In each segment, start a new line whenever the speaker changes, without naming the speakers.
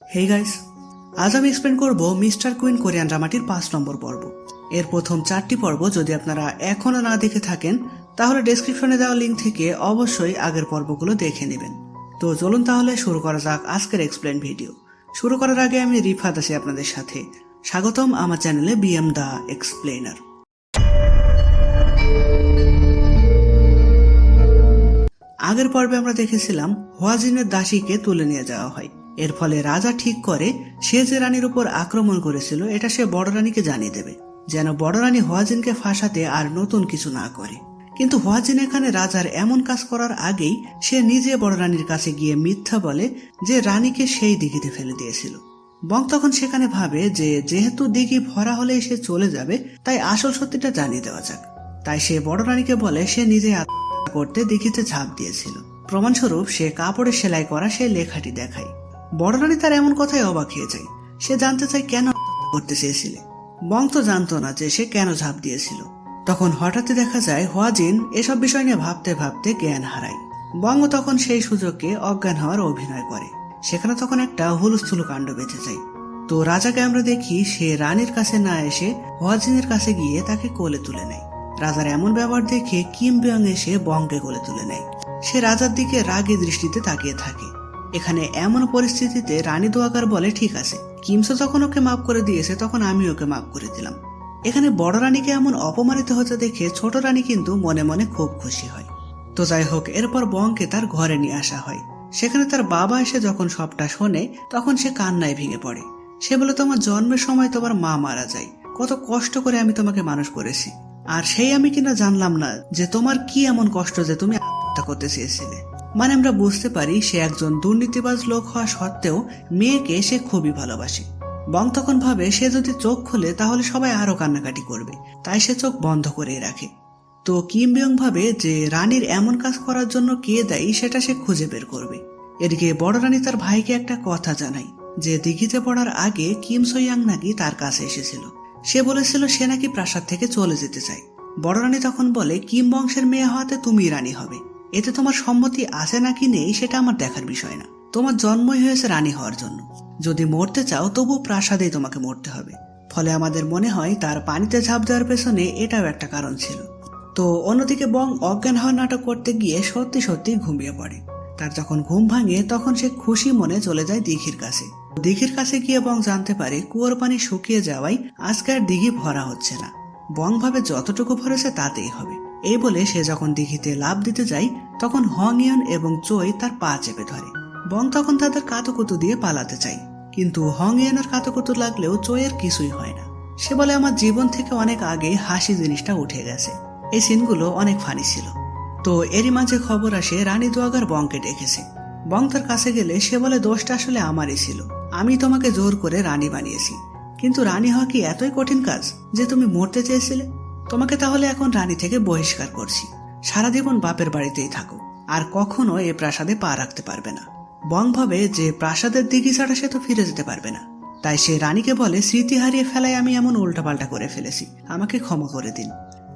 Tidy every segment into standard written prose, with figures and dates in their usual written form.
Hey guys, আজ আমি explain করব মিস্টার কুইন কোরিয়ান ড্রামাটির 5 নম্বর পর্ব। এর প্রথম 4টি পর্ব যদি আপনারা এখনো না দেখে থাকেন তাহলে ডেসক্রিপশনে দেওয়া লিঙ্ক থেকে অবশ্যই আগের পর্বগুলো দেখে নেবেন। তো চলুন তাহলে শুরু করা যাক আজকের এক্সপ্লেন ভিডিও। শুরু করার আগে আমি রিফাত আছি আপনাদের সাথে। স্বাগতম আমার চ্যানেলে বিএম দা এক্সপ্লেনার। আগের পর্বে আমরা দেখেছিলাম হোয়াজিনের দাসীকে তুলে নিয়ে যাওয়া হয়। এর ফলে রাজা ঠিক করে সে যে রানীর উপর আক্রমণ করেছিল এটা সে বড় রানীকে জানিয়ে দেবে, যেন বড় রানী হোয়াজিনকে ফাঁসাতে আর নতুন কিছু না করে। কিন্তু হোয়াজিন এখানে রাজার এমন কাজ করার আগেই সে নিজে বড় রানীর কাছে গিয়ে মিথ্যা বলে যে রানীকে সেই দিঘিতে ফেলে দিয়েছিল। বং তখন সেখানে ভাবে যে যেহেতু দিঘি ভরা হলে সে চলে যাবে, তাই আসল সত্যিটা জানিয়ে দেওয়া যাক। তাই সে বড় রানীকে বলে সে নিজে আত্মহত্যা করতে দিঘিতে ঝাঁপ দিয়েছিল। প্রমাণস্বরূপ সে কাপড়ে সেলাই করা সে লেখাটি দেখায়। বড় রানী তার এমন কথায় অবাক হয়ে যায়। সে জানতে চায় কেন করতে চেয়েছিলে। বং তো জানতো না যে সে কেন ঝাঁপ দিয়েছিল। তখন হঠাৎই দেখা যায় হোয়াজিন এসব বিষয় নিয়ে ভাবতে ভাবতে জ্ঞান হারায়। বং তখন সেই সুযোগকে অজ্ঞান হওয়ার অভিনয় করে। সেখানে তখন একটা হুলস্থুল কাণ্ড বেঁধে যায়। তো রাজাকে আমরা দেখি সে রানীর কাছে না এসে হোয়াজিনের কাছে গিয়ে তাকে কোলে তুলে নেয়। রাজার এমন ব্যবহার দেখে কিম বিয়ং এসে বংকে কোলে তুলে নেয়। সে রাজার দিকে রাগী দৃষ্টিতে তাকিয়ে থাকে। এখানে এমন পরিস্থিতিতে রানী দোয়াকার বলে ঠিক আছে, কিমসো যখন ওকে মাফ করে দিয়েছে তখন আমি ওকে মাফ করে দিলাম। এখানে বড় রানীকে এমন অপমানিত হতে দেখে ছোট রানী কিন্তু মনে মনে খুব খুশি হয়। তো যাই হোক, এরপর বংকে তার ঘরে নিয়ে আসা হয়। সেখানে তার বাবা এসে যখন সবটা শোনে তখন সে কান্নায় ভেঙে পড়ে। সে বলে তোমার জন্মের সময় তোমার মা মারা যায়, কত কষ্ট করে আমি তোমাকে মানুষ করেছি, আর সেই আমি কিনা জানলাম না যে তোমার কি এমন কষ্ট যে তুমি আত্মহত্যা করতে চেয়েছিলে। মানে আমরা বুঝতে পারি সে একজন দুর্নীতিবাজ লোক হওয়া সত্ত্বেও মেয়েকে সে খুবই ভালোবাসে। বং তখন ভাবে সে যদি চোখ খোলে তাহলে সবাই আরো কান্নাকাটি করবে, তাই সে চোখ বন্ধ করে রাখে। তো কিম বিয়ং ভাবে যে রানীর এমন কাজ করার জন্য কে দায়ী সেটা সে খুঁজে বের করবে। এদিকে বড় রানী তার ভাইকে একটা কথা জানায় যে দিঘিতে পড়ার আগে কিম সোয়াং নাকি তার কাছে এসেছিল। সে বলেছিল সে নাকি প্রাসাদ থেকে চলে যেতে চায়। বড় রানী তখন বলে কিম বংশের মেয়ে হওয়াতে তুমি রানী হবে, এতে তোমার সম্মতি আছে নাকি নেই সেটা আমার দেখার বিষয় না। তোমার জন্মই হয়েছে রানী হওয়ার জন্য, যদি মরতে চাও তবু প্রাসাদেই তোমাকে মরতে হবে। ফলে আমাদের মনে হয় তার পানিতে ঝাঁপ দেওয়ার পেছনে এটাও একটা কারণ ছিল। তো অন্যদিকে বং অজ্ঞান হওয়ার নাটক করতে গিয়ে সত্যি সত্যি ঘুমিয়ে পড়ে। তার যখন ঘুম ভাঙে তখন সে খুশি মনে চলে যায় দিঘির কাছে। দিঘির কাছে গিয়ে বং জানতে পারে কুয়োর পানি শুকিয়ে যাওয়ায় আজকে আর দিঘি ভরা হচ্ছে না। বং ভাবে যতটুকু ভরেছে তাতেই হবে। এই বলে সে যখন দিঘিতে লাফ দিতে যায় তখন হং ইয়ন এবং চই তার পা চেপে ধরে। বং তখন তাদের কাতুকুতু দিয়ে পালাতে চায়, কিন্তু হং ইয়নের কাতুকুতু লাগলেও চইয়ের কিছুই হয় না। সে বলে আমার জীবন থেকে অনেক আগে হাসি জিনিসটা উঠে গেছে। এই সিনগুলো অনেক ফানি ছিল। তো এরই মাঝে খবর আসে রানী দোয়াগার বংকে ডেকেছে। বং তার কাছে গেলে সে বলে দোষটা আসলে আমারই ছিল, আমি তোমাকে জোর করে রানী বানিয়েছি। কিন্তু রানী হওয়া কি এতই কঠিন কাজ যে তুমি মরতে চেয়েছিলে? তোমাকে তাহলে এখন রানী থেকে বহিষ্কার করছি, সারা জীবন বাপের বাড়িতেই থাকো, আর কখনো এ প্রাসাদে পা রাখতে পারবে না। বং ভাবে যে প্রাসাদের দিঘি ছাড়া সে তো ফিরে যেতে পারবে না। তাই সে রানীকে বলে স্মৃতি হারিয়ে ফেলায় আমি এমন উল্টাপাল্টা করে ফেলেছি, আমাকে ক্ষমা করে দিন।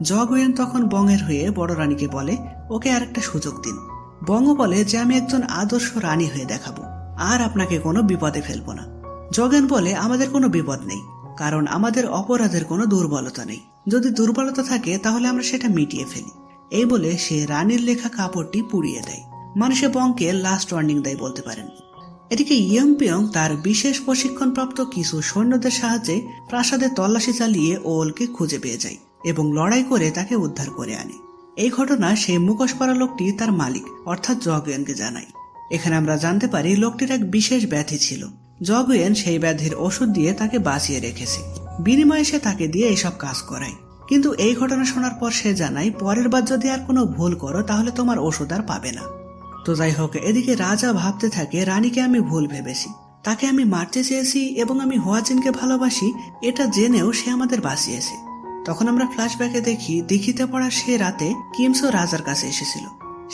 জগুয়েন তখন বংয়ের হয়ে বড় রানীকে বলে ওকে আর একটা সুযোগ দিন। বংও বলে যে আমি একজন আদর্শ রানী হয়ে দেখাবো, আর আপনাকে কোনো বিপদে ফেলবো না। জগেন বলে আমাদের কোনো বিপদ নেই, কারণ আমাদের অপরাধের কোনো দুর্বলতা নেই, যদি দুর্বলতা থাকে তাহলে আমরা সেটা মিটিয়ে ফেলি। এই বলে সে রানীর লেখা কাপড়টি পুড়িয়ে দেয়। মানে সে বংকে লাস্ট ওয়ার্নিং দেয় বলতে পারেন। এদিকে ইয়ং পিয়ং তার বিশেষ প্রশিক্ষণপ্রাপ্ত কিছু সৈন্যদের সাহায্যে প্রাসাদে তল্লাশি চালিয়ে ওলকে খুঁজে পেয়ে যায় এবং লড়াই করে তাকে উদ্ধার করে আনে। এই ঘটনা সেই মুখোশ পরা লোকটি তার মালিক অর্থাৎ জগুয়েনকে জানায়। এখানে আমরা জানতে পারি লোকটির এক বিশেষ ব্যাধি ছিল। জগুয়েন সেই ব্যাধির ওষুধ দিয়ে তাকে বাঁচিয়ে রেখেছে, বিনিময়ে সে তাকে দিয়ে এইসব কাজ করায়। কিন্তু এই ঘটনা শোনার পর সে জানায় পরের বার যদি আর কোনো ভুল করো তাহলে তোমার ওষুধ আর পাবে না। তো যাই হোক, এদিকে রাজা ভাবতে থাকে রানীকে আমি ভুল ভেবেছি, তাকে আমি মারতে চেয়েছি এবং আমি হোয়াজিনকে ভালোবাসি এটা জেনেও সে আমাদের বাঁচিয়েছে। তখন আমরা ফ্ল্যাশব্যাকে দেখি দিঘিতে পড়া সে রাতে কিমসো রাজার কাছে এসেছিল।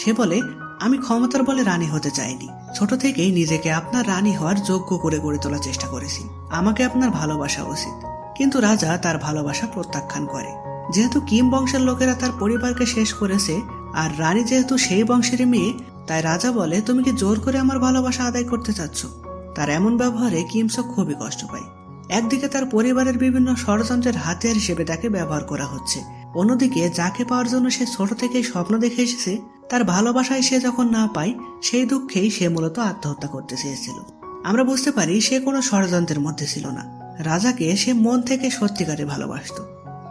সে বলে আমি ক্ষমতার বলে রানী হতে চাইনি, ছোট থেকেই নিজেকে আপনার রানী হওয়ার যোগ্য করে গড়ে তোলার চেষ্টা করেছি, আমাকে আপনার ভালোবাসা উচিত। কিন্তু রাজা তার ভালোবাসা প্রত্যাখ্যান করে। যেহেতু কিম বংশের লোকেরা তার পরিবারকে শেষ করেছে আর রানী যেহেতু সেই বংশের মেয়ে, তাই রাজা বলে তুমি কি জোর করে আমার ভালোবাসা আদায় করতে চাচ্ছ? তার এমন ব্যবহারে কিমসক খুবই কষ্ট পায়। একদিকে তার পরিবারের বিভিন্ন ষড়যন্ত্রের হাতিয়ার হিসেবে তাকে ব্যবহার করা হচ্ছে, অন্যদিকে যাকে পাওয়ার জন্য সে ছোট থেকেই স্বপ্ন দেখে এসেছে তার ভালোবাসায় সে যখন না পায় সেই দুঃখেই সে মূলত আত্মহত্যা করতে চেয়েছিল। আমরা বুঝতে পারি সে কোনো ষড়যন্ত্রের মধ্যে ছিল না, রাজাকে সে মন থেকে সত্যিকারে ভালোবাসতো।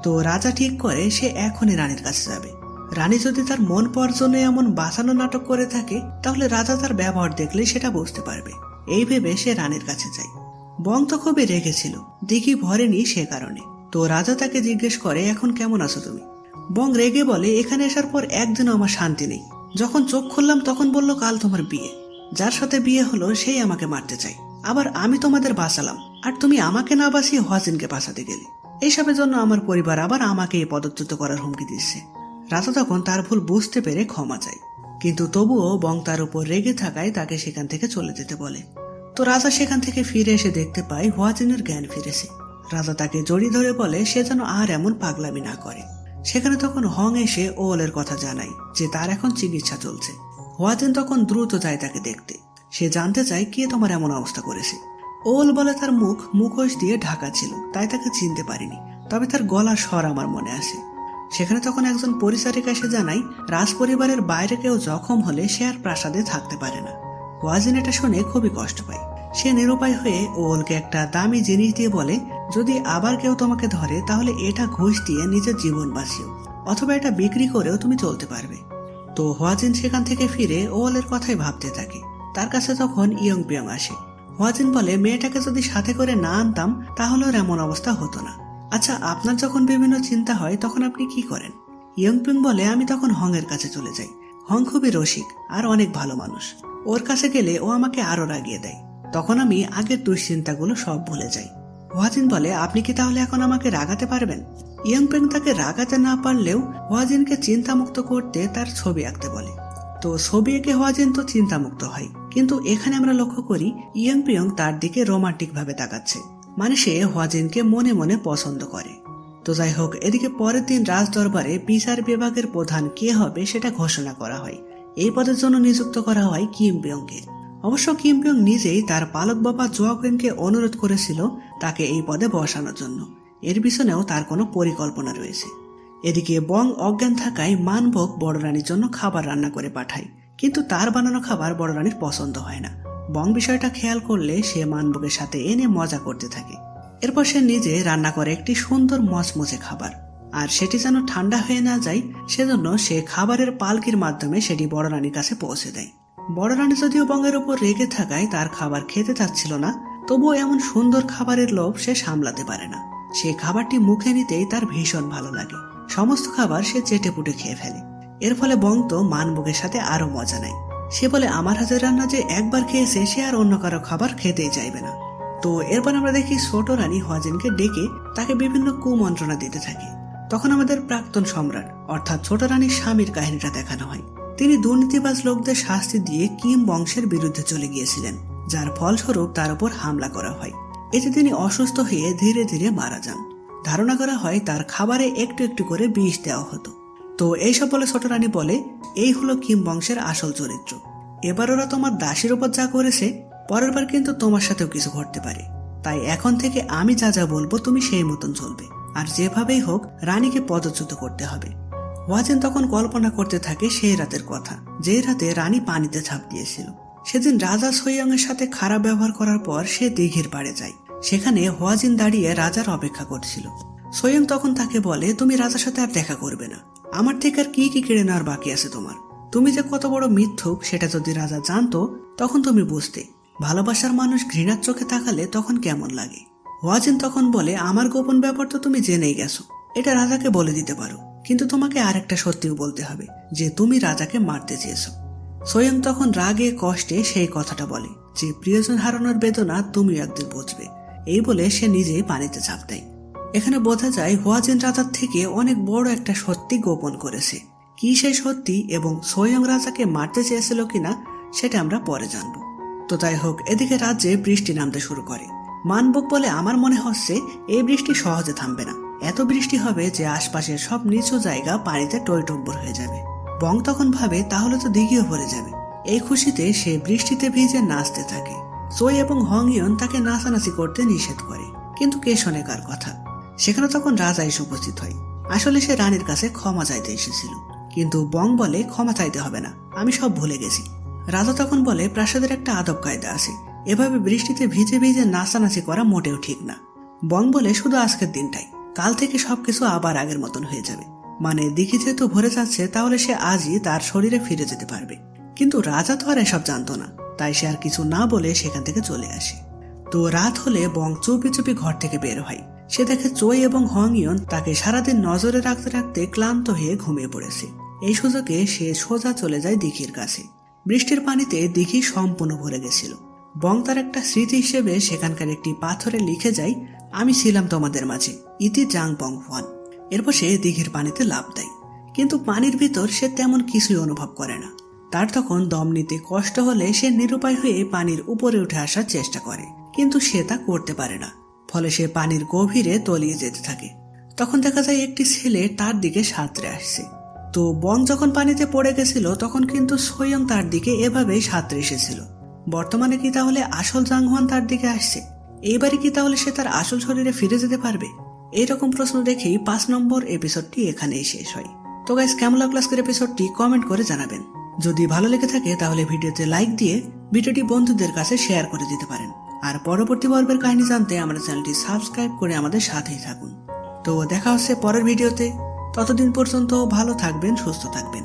তো রাজা ঠিক করে সে এখনই রানীর কাছে যাবে। রানী যদি তার মন পাওয়ার জন্য এমন বাঁচানো নাটক করে থাকে তাহলে রাজা তার ব্যবহার দেখলে সেটা বুঝতে পারবে। এই ভেবে সে রানীর কাছে যায়। বং তো খুবই রেগেছিল, দিঘি ভরেনি সে কারণে। তো রাজা তাকে জিজ্ঞেস করে, এখন কেমন আছো তুমি? বং রেগে বলে, এখানে আসার পর একদিনও আমার শান্তি নেই। যখন চোখ খুললাম তখন বলল কাল তোমার বিয়ে, যার সাথে বিয়ে হলো সেই আমাকে মারতে চাই। আবার আমি তোমাদের বাঁচালাম আর তুমি আমাকে না বাঁচিয়ে হোয়াজিনকে বাঁচাতে গেলে। এইসবের জন্য আমার পরিবার আবার আমাকে পদচ্যুত করার হুমকি দিচ্ছে। রাজা তখন তার ভুল বুঝতে পেরে ক্ষমা চায়, কিন্তু তবুও বং তার উপর রেগে থাকায় তাকে সেখান থেকে চলে যেতে বলে। তো রাজা সেখান থেকে ফিরে এসে দেখতে পায় হোয়াজিনের জ্ঞান ফিরেছে। রাজা তাকে জড়িয়ে ধরে বলে সে যেন আর এমন পাগলামি না করে। সেখানে তখন হং এসে ওলের কথা জানায় যে তার এখন চিকিৎসা চলছে। হোয়াজিন তখন দ্রুত যায় তাকে দেখতে। সে জানতে চায় কে তোমার এমন অবস্থা করেছে। ওল বলে তার মুখ মুখোশ দিয়ে ঢাকা ছিল, তাই তাকে চিনতে পারিনি, তবে তার গলার স্বর আমার মনে আছে। সেখানে তখন একজন পরিচারিকা এসে জানায় রাজ পরিবারের বাইরে কেউ জখম হলে সে আর প্রাসাদে থাকতে পারে না। হোয়াজিন এটা শুনে খুবই কষ্ট পায়। সে নিরুপায় হয়ে ওলকে একটা দামি জিনিস দিয়ে বলে, যদি আবার কেউ তোমাকে ধরে তাহলে এটা ঘুষ দিয়ে নিজের জীবন বাঁচিও, অথবা এটা বিক্রি করেও তুমি চলতে পারবে। তো হোয়াজিন সেখান থেকে ফিরে ওলের কথাই ভাবতে থাকে। তার কাছে তখন ইয়ং পিয়ং আসে। হোয়াজিন বলে, মেয়েটাকে যদি সাথে করে না আনতাম তাহলে ওর এমন অবস্থা হতো না। আচ্ছা, আপনার যখন বিভিন্ন চিন্তা হয় তখন আপনি কি করেন? ইয়ং পিয়ং বলে, আমি তখন হং এর কাছে চলে যাই। হং খুবই রসিক আর অনেক ভালো মানুষ। ওর কাছে গেলে ও আমাকে আরো রাগিয়ে দেয়। তখন আমি আগের দুশ্চিন্তাগুলো সব ভুলে যাই। হোয়াজিন বলে, আপনি কি তাহলে এখন আমাকে রাগাতে পারবেন? ইয়ং পিয়ং তাকে রাগাতে না পারলেও হোয়াজিনকে চিন্তামুক্ত করতে তার ছবি আঁকতে বলে। তো ছবি এঁকে হোয়াজিন তো চিন্তামুক্ত হয়, কিন্তু এখানে আমরা লক্ষ্য করি ইয়ং পিয়ং তার দিকে রোমান্টিক ভাবে তাকাচ্ছে, মানে সে হোয়াজিনকে মনে মনে পছন্দ করে। তো যাই হোক, এদিকে পরের দিন রাজ দরবারে বিচার বিভাগের প্রধান কে হবে সেটা ঘোষণা করা হয়। এই পদের জন্য নিযুক্ত করা হয় কিম পিয়ংকে। অবশ্য কিম পিয়ং নিজেই তার পালক বাবা জোয়াকুইনকে অনুরোধ করেছিল তাকে এই পদে বসানোর জন্য। এর পিছনেও তার কোনো পরিকল্পনা রয়েছে। এদিকে বং অজ্ঞান থাকায় মানবক বড় রানীর জন্য খাবার রান্না করে পাঠায়, কিন্তু তার বানানো খাবার বড় রানীর পছন্দ হয় না। বং বিষয়টা খেয়াল করলে সে মানবকের সাথে এনে মজা করতে থাকে। এরপর সে নিজে রান্না করে একটি সুন্দর মচমচে খাবার, আর সেটি যেন ঠান্ডা হয়ে না যায় সেজন্য সে খাবারের পালকির মাধ্যমে সেটি বড় রানীর কাছে পৌঁছে দেয়। বড় রানী যদিও বঙ্গের উপর রেগে থাকায় তার খাবার খেতে চাচ্ছিল না, তবুও এমন সুন্দর খাবারের লোভ সে সামলাতে পারে না। সে খাবারটি মুখে নিতেই তার ভীষণ ভালো লাগে। সমস্ত খাবার সে চেটে পুটে খেয়ে ফেলে। এর ফলে বং তো মানবকের সাথে আরো মজা নেয়। সে বলে, আমার হাতের রান্না যে একবার খেয়েছে সে আর অন্য কারো খাবার খেতেই চাইবে না। তো এরপর আমরা দেখি ছোট রানী হোয়াজিনকে ডেকে তাকে বিভিন্ন কুমন্ত্রণা দিতে থাকে। তখন আমাদের প্রাক্তন সম্রাট অর্থাৎ ছোট রানীর স্বামীর কাহিনীটা দেখানো হয়। তিনি দুর্নীতিবাজ লোকদের শাস্তি দিয়ে কিম বংশের বিরুদ্ধে চলে গিয়েছিলেন, যার ফলস্বরূপ তার উপর হামলা করা হয়। এতে তিনি অসুস্থ হয়ে ধীরে ধীরে মারা যান। ধারণা করা হয় তার খাবারে একটু একটু করে বিষ দেওয়া হতো। তো এইসব বলে ছোট রানী বলে, এই হলো কিম বংশের আসল চরিত্র। এবার ওরা তোমার দাসীর উপর যা করেছে, পরের বার কিন্তু তোমার সাথেও কিছু ঘটতে পারে। তাই এখন থেকে আমি যা যা বলবো তুমি সেই মতন চলবে, আর যেভাবেই হোক রানীকে পদচ্যুত করতে হবে। হোয়াজিন তখন কল্পনা করতে থাকে সেই রাতের কথা, যে রাতে রানী পানিতে ঝাঁপ দিয়েছিল। সেদিন রাজা সোয়ং এর সাথে খারাপ ব্যবহার করার পর সে দিঘির পাড়ে যায়। সেখানে হোয়াজিন দাঁড়িয়ে রাজার অপেক্ষা করছিল। সোয়ং তখন তাকে বলে, তুমি রাজার সাথে আর দেখা করবে না, আমার থেকে আর কি কি কেড়ে নেওয়ার বাকি আছে তোমার। তুমি যে কত বড় মিথ্যুক সেটা যদি রাজা জানতো তখন তুমি বুঝতে, ভালোবাসার মানুষ ঘৃণার চোখে তাকালে তখন কেমন লাগে। হোয়াজিন তখন বলে, আমার গোপন ব্যাপার তো তুমি জেনেই গেছো, এটা রাজাকে বলে দিতে পারো, কিন্তু তোমাকে আর একটা সত্যিও বলতে হবে যে তুমি রাজাকে মারতে চেয়েছো। সোয়ং তখন রাগে কষ্টে সেই কথাটা বলে যে প্রিয়জন হারানোর বেদনা তুমিও একদিন বুঝবে। এই বলে সে নিজেই পানিতে ঝাঁপ দেয়। এখানে বোঝা যায় হোয়াজিন রাজার থেকে অনেক বড় একটা সত্যি গোপন করেছে। কি সেই সত্যি এবং সোয়ং রাজাকে মারতে চেয়েছিল কিনা সেটা আমরা পরে জানবো। তো যাই হোক, এদিকে রাজ্যে বৃষ্টি নামতে শুরু করে। মানবক বলে, আমার মনে হচ্ছে এই বৃষ্টি সহজে থামবে না, এত বৃষ্টি হবে যে আশপাশের সব নিচু জায়গা পানিতে টইটম্বর হয়ে যাবে। বং তখন ভাবে তাহলে তো দিঘিও ভরে যাবে। এই খুশিতে সে বৃষ্টিতে ভিজে নাচতে থাকে। সোই এবং হং ইয়ন তাকে নাচানাচি করতে নিষেধ করে, কিন্তু কে শোনে কার কথা। সেখানে তখন রাজা এসে উপস্থিত হয়। আসলে সে রানীর কাছে ক্ষমা চাইতে এসেছিল, কিন্তু বং বলে ক্ষমা চাইতে হবে না, আমি সব ভুলে গেছি। রাজা তখন বলে প্রাসাদের একটা আদব কায়দা আছে, এভাবে বৃষ্টিতে ভিজে ভিজে নাচানাচি করা মোটেও ঠিক না। বং বলে শুধু আজকের দিনটাই, কাল থেকে সবকিছু আবার আগের মতন হয়ে যাবে। মানে দিঘি যেহেতু ভরে যাচ্ছে, তাহলে সে আজই তার শরীরে ফিরে যেতে পারবে। কিন্তু রাজা তো আর এসব জানতো না, তাই সে আর কিছু না বলে সেখান থেকে চলে আসে। তো রাত হলে বং চুপি চুপি ঘর থেকে বের হয়। সে দেখে চই এবং হং ইয়ন তাকে সারাদিন নজরে রাখতে রাখতে ক্লান্ত হয়ে ঘুমিয়ে পড়েছে। এই সুযোগে সে সোজা চলে যায় দিঘির কাছে। বৃষ্টির পানিতে দিঘি সম্পূর্ণ ভরে গেছিল। বং তার একটা স্মৃতি হিসেবে সেখানকার একটি পাথরে লিখে যায়, আমি ছিলাম তোমাদের মাঝে, ইতি জাং বং হুয়ান। এরপর সে দিঘির পানিতে লাফ দেয়, কিন্তু পানির ভিতর সে তেমন কিছুই অনুভব করে না। তার তখন দম নিতে কষ্ট হলে সে নিরুপায় হয়ে পানির উপরে উঠে আসার চেষ্টা করে, কিন্তু সে তা করতে পারে না। ফলে সে পানির গভীরে তলিয়ে যেতে থাকে। তখন দেখা যায় একটি ছেলে তার দিকে সাঁতরে আসছে। তো বং যখন পানিতে পড়ে গেছিল, তখন কিন্তু স্বয়ং তার দিকে এভাবেই সাঁতরে এসেছিল। বর্তমানে কি তাহলে আসল জাংহুয়ান তার দিকে আসছে? এইবারে কি তাহলে সে তার আসল শরীরে ফিরে যেতে পারবে? এইরকম প্রশ্ন দেখেই 5 নম্বর এপিসোডটি এখানেই শেষ হয়। তো গাইস, কেমন লাগলো আজকের এপিসোডটি কমেন্ট করে জানাবেন। যদি ভালো লেগে থাকে তাহলে ভিডিওতে লাইক দিয়ে ভিডিওটি বন্ধুদের কাছে শেয়ার করে দিতে পারেন। আর পরবর্তী পর্বের কাহিনী জানতে আমাদের চ্যানেলটি সাবস্ক্রাইব করে আমাদের সাথেই থাকুন। তো দেখা হচ্ছে পরের ভিডিওতে। ততদিন পর্যন্ত ভালো থাকবেন, সুস্থ থাকবেন।